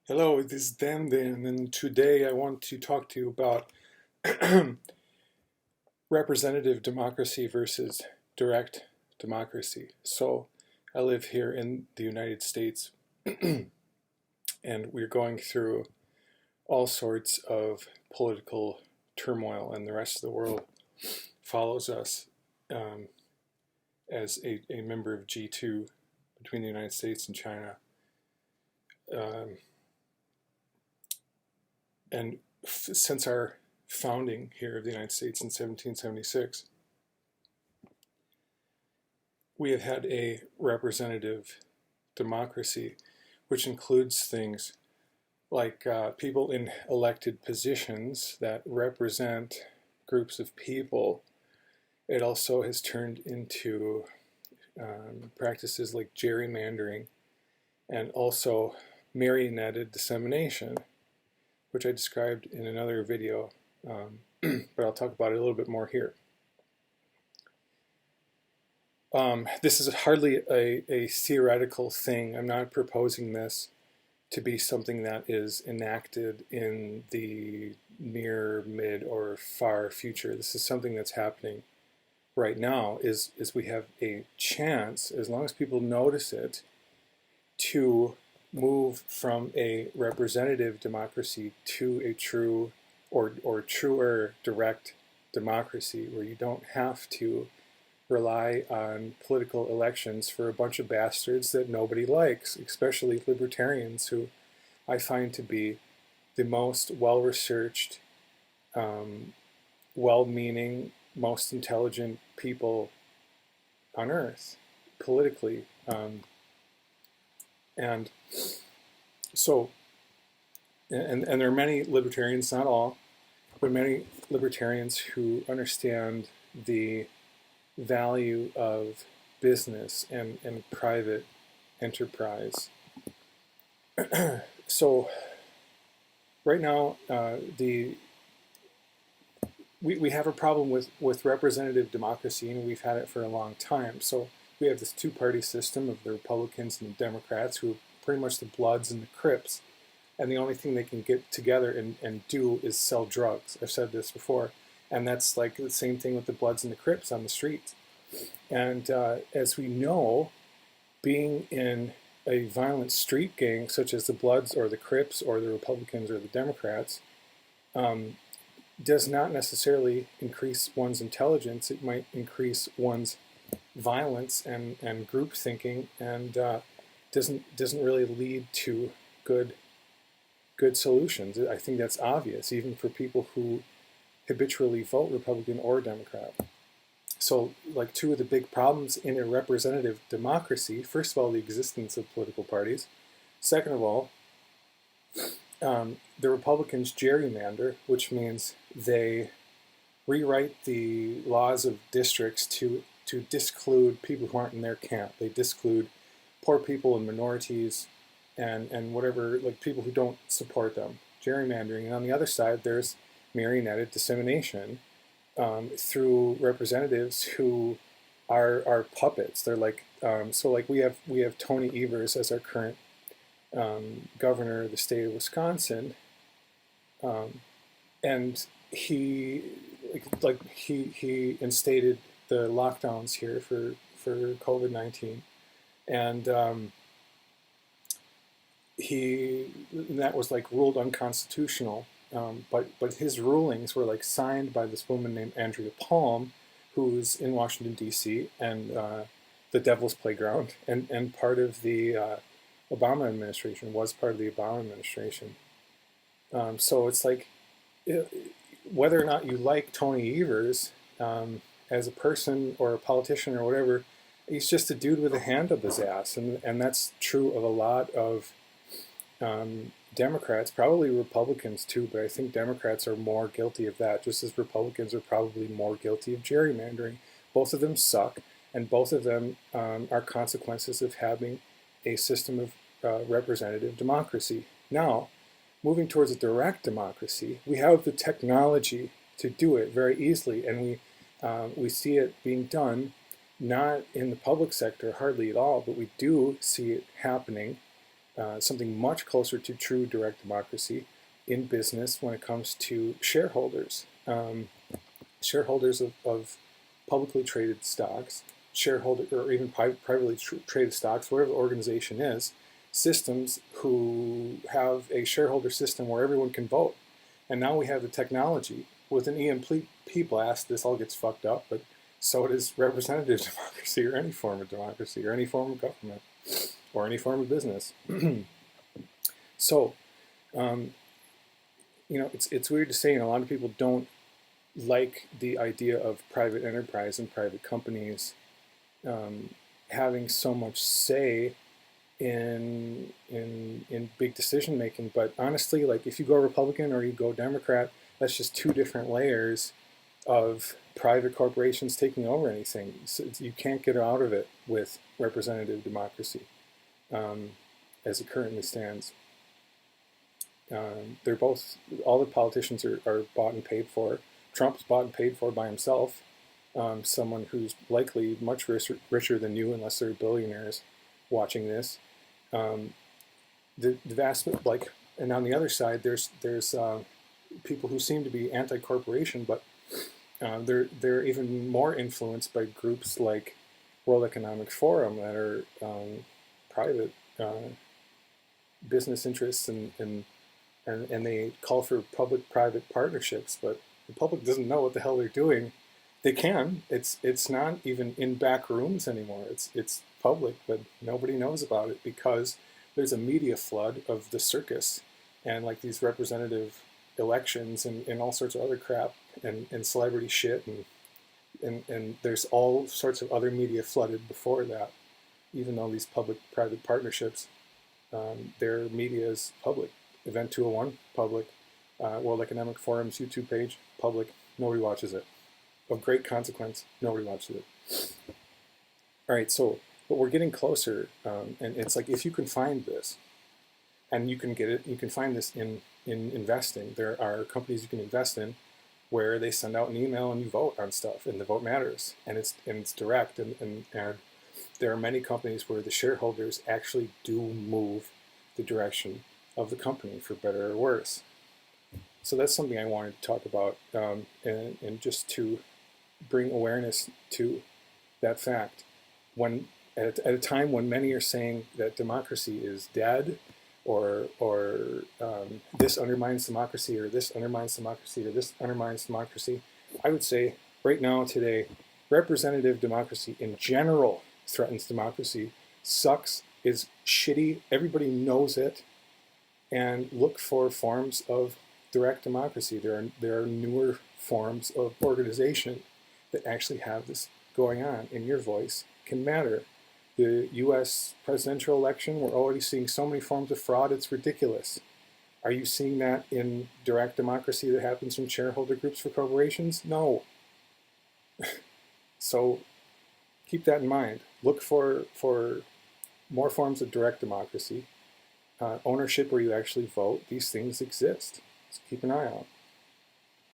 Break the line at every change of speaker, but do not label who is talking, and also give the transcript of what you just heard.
Hello, this is Dandin, and today I want to talk to you about representative democracy versus direct democracy. So, I live here in the United States, and we're going through all sorts of political turmoil, and the rest of the world follows us as a member of G2 between the United States and China. And since our founding here of the United States in 1776, we have had a representative democracy, which includes things like people in elected positions that represent groups of people. It also has turned into practices like gerrymandering and also marionetted dissemination, which I described in another video, but I'll talk about it a little bit more here. This is hardly a theoretical thing. I'm not proposing this to be something that is enacted in the near, mid, or far future. This is something that's happening right now, is we have a chance, as long as people notice it, to move from a representative democracy to a true or truer direct democracy, where you don't have to rely on political elections for a bunch of bastards that nobody likes, especially libertarians, who I find to be the most well-researched, well-meaning, most intelligent people on earth, politically. And so, and there are many libertarians, not all, but many libertarians who understand the value of business and private enterprise. So, right now, we have a problem with representative democracy, and we've had it for a long time. So we have this two-party system of the Republicans and the Democrats, who are pretty much the Bloods and the Crips, and the only thing they can get together and do is sell drugs. I've said this before, and that's like the same thing with the Bloods and the Crips on the streets. And as we know, being in a violent street gang such as the Bloods or the Crips or the Republicans or the Democrats does not necessarily increase one's intelligence. It might increase one's violence and group thinking, and doesn't really lead to good solutions. I think that's obvious, even for people who habitually vote Republican or Democrat. So, like, two of the big problems in a representative democracy: first of all, the existence of political parties. Second of all, the Republicans gerrymander, which means they rewrite the laws of districts to disclude people who aren't in their camp. They disclude poor people and minorities and whatever, like people who don't support them. Gerrymandering. And on the other side, there's marionetted dissemination through representatives who are puppets. They're like, so like we have Tony Evers as our current governor of the state of Wisconsin, and he instated the lockdowns here for COVID-19, and that was like ruled unconstitutional. But his rulings were like signed by this woman named Andrea Palm, who's in Washington D.C. and the Devil's Playground, and part of the Obama administration, was part of the Obama administration. So it's like, whether or not you like Tony Evers as a person or a politician or whatever, he's just a dude with a hand up his ass, and that's true of a lot of Democrats, probably Republicans too, but I think Democrats are more guilty of that, just as Republicans are probably more guilty of gerrymandering. Both of them suck, and both of them are consequences of having a system of representative democracy. Now, moving towards a direct democracy, we have the technology to do it very easily, and we see it being done, not in the public sector hardly at all, but we do see it happening something much closer to true direct democracy in business when it comes to shareholders. Shareholders of publicly traded stocks, shareholder or even privately traded stocks, whatever the organization is, systems who have a shareholder system where everyone can vote. And now we have the technology with an EMP blast. This all gets fucked up, but so does representative democracy or any form of democracy or any form of government or any form of business. So, it's weird to say, and a lot of people don't like the idea of private enterprise and private companies having so much say in big decision making. But honestly, like if you go Republican or you go Democrat, that's just two different layers of private corporations taking over anything. So you can't get out of it with representative democracy as it currently stands. They're both, all the politicians are bought and paid for. Trump's bought and paid for by himself. Someone who's likely much richer than you, unless they're billionaires watching this. The vast, like, and on the other side, there's people who seem to be anti-corporation, but they're even more influenced by groups like World Economic Forum that are private business interests, and they call for public-private partnerships, but the public doesn't know what the hell they're doing. They can. It's not even in back rooms anymore. It's public, but nobody knows about it because there's a media flood of the circus and like these representative elections and all sorts of other crap and celebrity shit and there's all sorts of other media flooded before that. Even though these public-private partnerships, their media is public. Event 201, public. World Economic Forum's YouTube page, public. Nobody watches it. Of great consequence, nobody watches it. All right, so, but we're getting closer, and it's like if you can find this, and you can get it, you can find this in investing. There are companies you can invest in where they send out an email and you vote on stuff, and the vote matters, and it's direct, and there are many companies where the shareholders actually do move the direction of the company for better or worse. So that's something I wanted to talk about, and just to bring awareness to that fact. When at a time when many are saying that democracy is dead, or this undermines democracy, or this undermines democracy, or this undermines democracy, I would say right now, today, representative democracy in general threatens democracy, sucks, is shitty, everybody knows it, and look for forms of direct democracy. There are newer forms of organization that actually have this going on, and your voice can matter. The U.S. presidential election, we're already seeing so many forms of fraud, it's ridiculous. Are you seeing that in direct democracy that happens from shareholder groups for corporations? No. So keep that in mind. Look for more forms of direct democracy, ownership where you actually vote. These things exist. So keep an eye out.